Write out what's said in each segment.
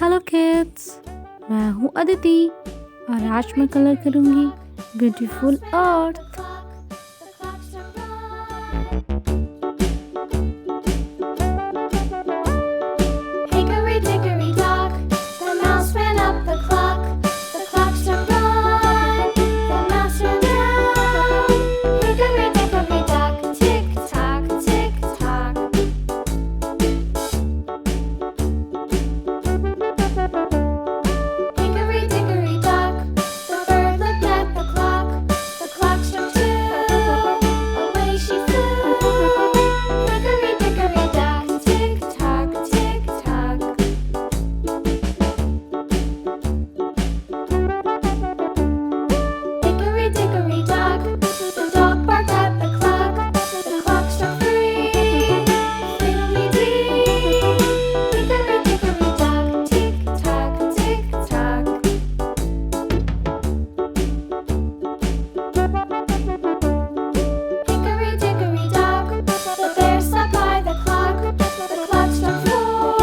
Hello kids. मैं हूँ अदिति और आज मैं कलर करूँगी beautiful earth. Hickory dickory dock, the mouse ran up the clock. The clock struck one, the mouse ran down. Hickory dickory dock, tick tock, tick tock. Hickory dickory dock, the bird looked at the clock. The clock struck two, away she flew. Hickory dickory dock, tick tock, tick tock. Hickory dickory dock, the dog barked at the clock. The clock struck three, fiddly-dee. Hickory dickory dock, tick tock, tick tock. Hickory dickory dock, the bear sat by the clock. The clock struck four,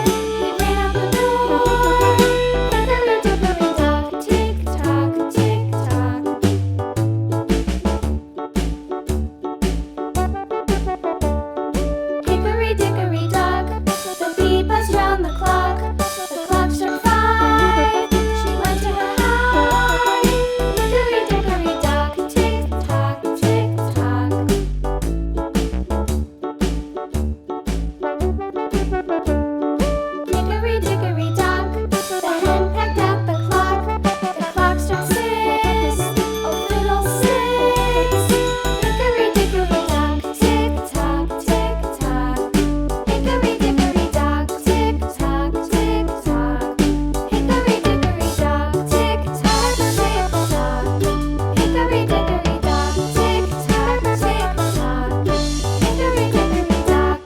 he ran out the door. Hickory dickory dock, tick tock, tick tock. Hickory dickory dock, the bee buzzed round the clock. The clock struck five, she went to her hive. Hickory dickory dock, tick tock, tick tock. Hickory dickory dock, the hen pecked at the clock. The clock struck six, oh fiddlesticks. Hickory dickory dock, tick tock, tick tock. Hickory dickory dock, tick tock, tick tock. Hickory dickory dock, tick tock, tick tock. Hickory dickory dock, tick tock, tick tock. Hickory dickory dock.